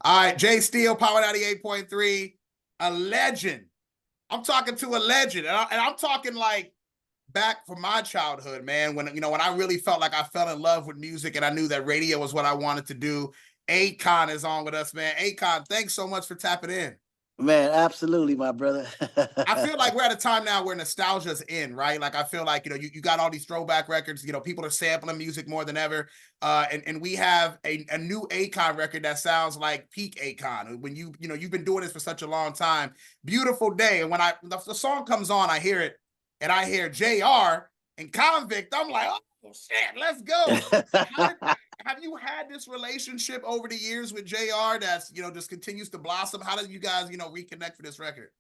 All right, J Steele, Power 98.3, a legend. I'm talking to a legend, and I'm talking like back from my childhood, man, when I really felt like I fell in love with music and I knew that radio was what I wanted to do. Akon is on with us, man. Akon, thanks so much for tapping in. Man, absolutely, my brother. I feel like we're at a time now where nostalgia's in, right? Like I feel like, you got all these throwback records, people are sampling music more than ever. And we have a new Akon record that sounds like peak Akon. When you've been doing this for such a long time. Beautiful Day. And when the song comes on, I hear it and I hear JR and Convict. I'm like, oh shit, let's go. Have you had this relationship over the years with JR that's, just continues to blossom? How did you guys, reconnect for this record?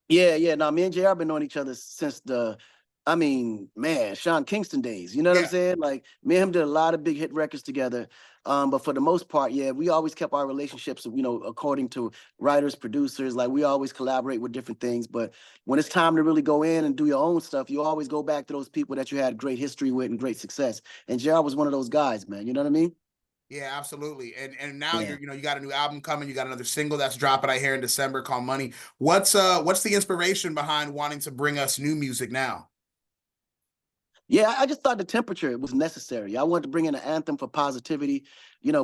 Yeah. No, me and JR been knowing each other since Sean Kingston days. You know what I'm Yeah. saying? Like me and him did a lot of big hit records together. But for the most part, yeah, we always kept our relationships, according to writers, producers. Like we always collaborate with different things. But when it's time to really go in and do your own stuff, you always go back to those people that you had great history with and great success. And JR was one of those guys, man. You know what I mean? Yeah, absolutely. And now Yeah. you got a new album coming. You got another single that's dropping, I hear, in December called Money. What's the inspiration behind wanting to bring us new music now? Yeah, I just thought the temperature was necessary. I wanted to bring in an anthem for positivity,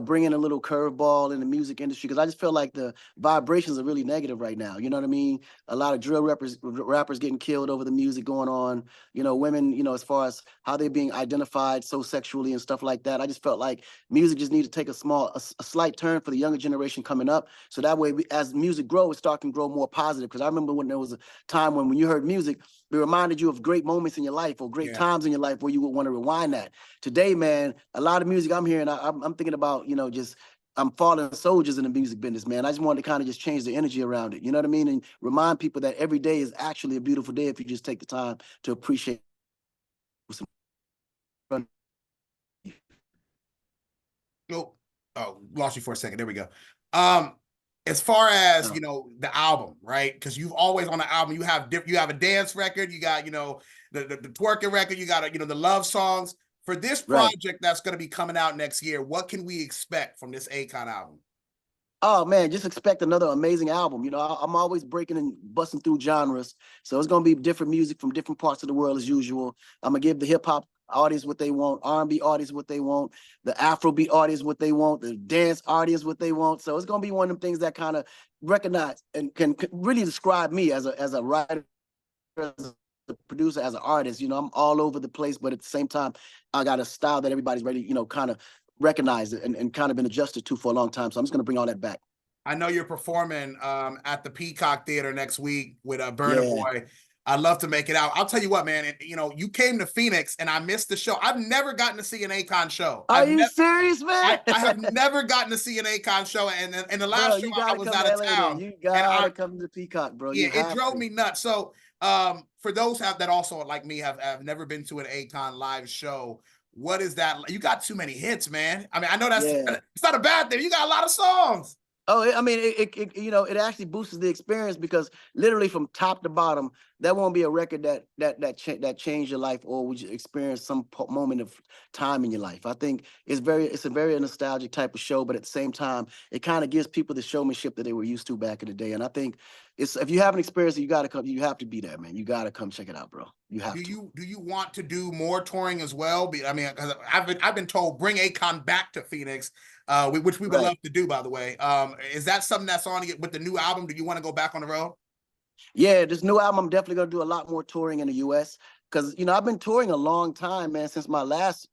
bring in a little curveball in the music industry because I just feel like the vibrations are really negative right now. You know what I mean? A lot of drill rappers getting killed over the music going on. Women, as far as how they're being identified so sexually and stuff like that. I just felt like music just needed to take a slight turn for the younger generation coming up. So that way, as music grows, it starts to grow more positive. Because I remember when there was a time when you heard music, it reminded you of great moments in your life or great times in your life where you would want to rewind that. Today, man, a lot of music I'm hearing, I'm thinking about, just I'm fallen soldiers in the music business, man. I just wanted to kind of just change the energy around it. You know what I mean? And remind people that every day is actually a beautiful day if you just take the time to appreciate some. Oh, lost you for a second. There we go. As far as the album, right? Because you've always on the album, you have a dance record, you got the twerking record, you got the love songs. For this project that's going to be coming out next year, what can we expect from this Akon album? Oh man, just expect another amazing album. I'm always breaking and busting through genres, so it's gonna be different music from different parts of the world as usual. I'm gonna give the hip hop audience what they want, R&B audience what they want, the Afrobeat audience what they want, the dance audience what they want. So it's gonna be one of them things that kind of recognize and can really describe me as a writer, as a producer, as an artist. I'm all over the place, but at the same time, I got a style that everybody's ready, kind of recognize it and kind of been adjusted to for a long time. So I'm just going to bring all that back. I know you're performing at the Peacock Theater next week with Burna Boy. I'd love to make it out. I'll tell you what, man. You came to Phoenix and I missed the show. I've never gotten to see an Akon show. Are you serious, man? I have never gotten to see an Akon show. And in the last show, I was out of town. You gotta come to Peacock, bro. Yeah, it drove me nuts. So for those that also, like me, have never been to an Akon live show, what is that? You got too many hits, man. I mean, I know it's not a bad thing. You got a lot of songs. Oh, I mean, it actually boosts the experience because literally from top to bottom, that won't be a record that changed your life or would you experience some moment of time in your life. I think it's a very nostalgic type of show, but at the same time, it kind of gives people the showmanship that they were used to back in the day. And I think if you haven't experienced it, you got to come. You have to be there, man. You got to come check it out, bro. You have to. Do you want to do more touring as well? I mean, because I've been told bring Akon back to Phoenix. Which we would love to do, by the way. Is that something that's on with the new album? Do you want to go back on the road? Yeah, this new album, I'm definitely going to do a lot more touring in the U.S. because, I've been touring a long time, man, since my last,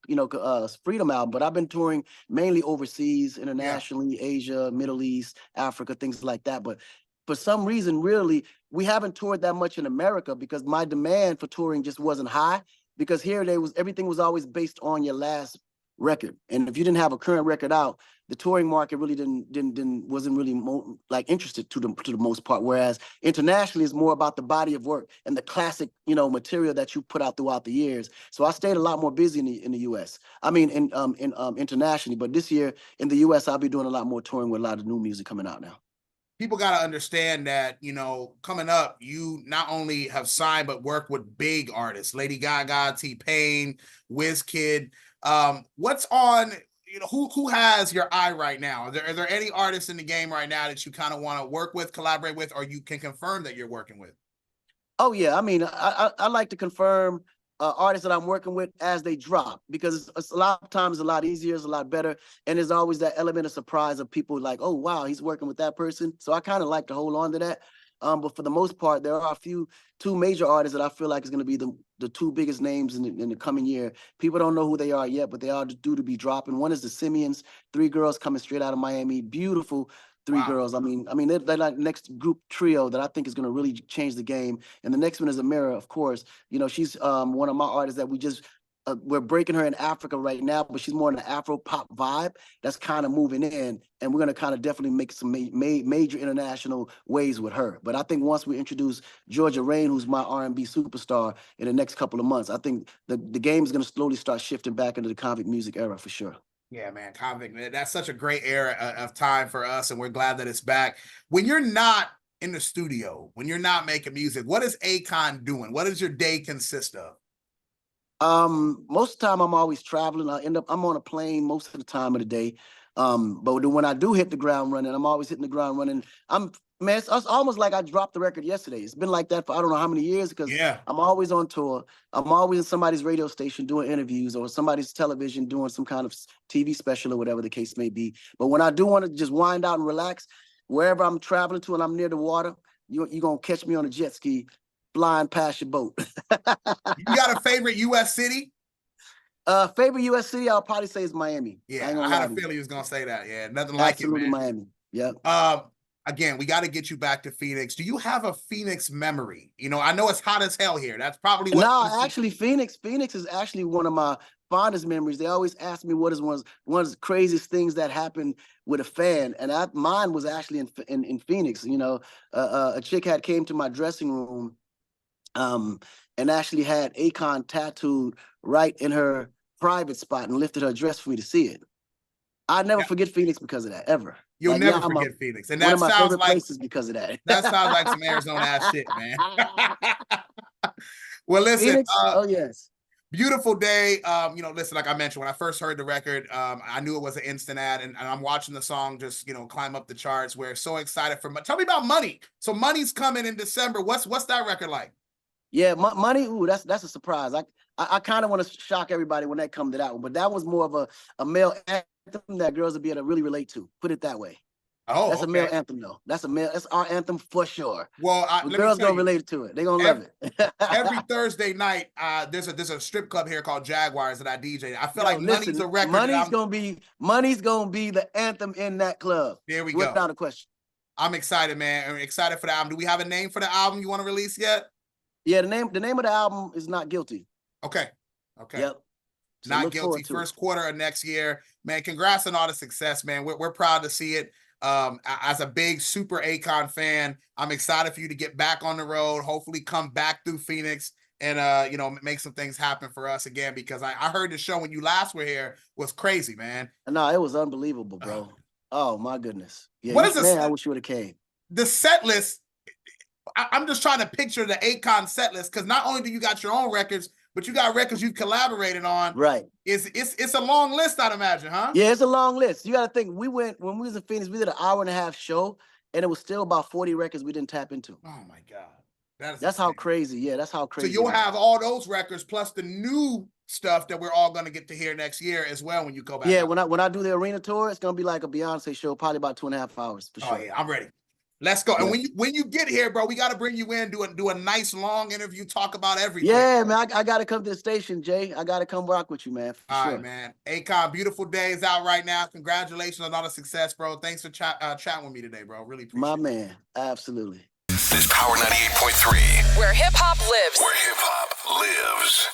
Freedom album. But I've been touring mainly overseas, internationally, Asia, Middle East, Africa, things like that. But for some reason, really, we haven't toured that much in America because my demand for touring just wasn't high. Because here, everything was always based on your last record, and if you didn't have a current record out, the touring market really wasn't really interested to the most part. Whereas internationally, it's more about the body of work and the classic material that you put out throughout the years. So I stayed a lot more busy in the U.S. I mean, internationally, but this year in the U.S. I'll be doing a lot more touring with a lot of new music coming out now. People got to understand that, coming up, you not only have signed, but worked with big artists, Lady Gaga, T-Pain, WizKid. What's on who has your eye right now? Are there any artists in the game right now that you kind of want to work with, collaborate with, or you can confirm that you're working with? Oh yeah, I mean, I like to confirm artists that I'm working with as they drop, because it's a lot of times a lot easier, it's a lot better, and there's always that element of surprise of people like, oh wow, he's working with that person. So I kind of like to hold on to that. But for the most part, there are two major artists that I feel like is going to be the two biggest names in the coming year. People don't know who they are yet, but they are due to be dropping. One is the Simeons, three girls coming straight out of Miami, beautiful three Wow. girls. I mean, they're like next group trio that I think is going to really change the game. And the next one is Amira, of course. You know, she's one of my artists that we're breaking her in Africa right now, but she's more in the Afro pop vibe that's kind of moving in, and we're going to kind of definitely make some major international waves with her. But I think once we introduce Georgia Rain, who's my R&B superstar, in the next couple of months, I think the game is going to slowly start shifting back into the convict music era for sure. Yeah, man, convict, man. That's such a great era of time for us, and we're glad that it's back. When you're not in the studio, when you're not making music, what is Akon doing? What does your day consist of? Most of the time I'm always traveling. I'm on a plane most of the time of the day. But when I do hit the ground running, I'm always hitting the ground running. It's almost like I dropped the record yesterday. It's been like that for I don't know how many years, because Yeah. I'm always on tour. I'm always in somebody's radio station doing interviews, or somebody's television doing some kind of TV special, or whatever the case may be. But when I do want to just wind out and relax, wherever I'm traveling to and I'm near the water, you're gonna catch me on a jet ski flying past your boat. You got a favorite U.S. city? Favorite U.S. city, I'll probably say is Miami. Yeah, I had a feeling he was gonna say that. Yeah, nothing like it, man. Miami. Yep. Again, we got to get you back to Phoenix. Do you have a Phoenix memory? You know, I know it's hot as hell here. That's probably what. No, actually, Phoenix is actually one of my fondest memories. They always ask me what is one of the craziest things that happened with a fan, and mine was actually in Phoenix. You know, a chick had came to my dressing room, and actually had Akon tattooed right in her private spot and lifted her dress for me to see it. I'd never forget Phoenix because of that, ever. You'll never forget Phoenix. And that one of my sounds favorite like places because of that. That sounds like some Arizona ass shit, man. Well, listen, Phoenix? Oh yes. Beautiful day. You know, listen, like I mentioned, when I first heard the record, I knew it was an instant ad, and I'm watching the song just, climb up the charts. We're so excited for tell me about Money. So Money's coming in December. What's that record like? Yeah, Money. Ooh, that's a surprise. I kind of want to shock everybody when that comes to that one, but that was more of a male anthem that girls would be able to really relate to. Put it that way. Oh, that's a male anthem, though. That's our anthem for sure. Well, girls gonna relate to it. They're gonna love it. Every Thursday night, there's a strip club here called Jaguars that I DJ. I feel like Money's a record. Money's gonna be the anthem in that club. There we go. Without a question. I'm excited, man. I'm excited for the album. Do we have a name for the album you want to release yet? Yeah, the name of the album is Not Guilty. Okay. Yep. So Not Guilty. First quarter of next year, man. Congrats on all the success, man. We're proud to see it. As a big super Akon fan, I'm excited for you to get back on the road. Hopefully, come back through Phoenix and make some things happen for us again. Because I heard the show when you last were here was crazy, man. No, it was unbelievable, bro. Oh my goodness. Yeah. What is this? Man, I wish you would have came. The set list. I'm just trying to picture the Akon set list, because not only do you got your own records, but you got records you've collaborated on. Right. It's a long list, I'd imagine, huh? Yeah, it's a long list. You got to think, when we was in Phoenix, we did an 1.5-hour show, and it was still about 40 records we didn't tap into. Oh my God. That's how crazy. Yeah, that's how crazy. So you'll have all those records plus the new stuff that we're all going to get to hear next year as well when you go back. Yeah, when I do the arena tour, it's going to be like a Beyonce show, probably about 2.5 hours for sure. Oh yeah, I'm ready. Let's go. Yeah. And when you get here, bro, we got to bring you in, do a nice long interview, talk about everything. Yeah, man, I got to come to the station, Jay. I got to come rock with you, man. All right, man. Akon, Beautiful Day is out right now. Congratulations on all the success, bro. Thanks for chatting with me today, bro. Really appreciate it. My man, absolutely. This is Power 98.3. Where hip hop lives. Where hip hop lives.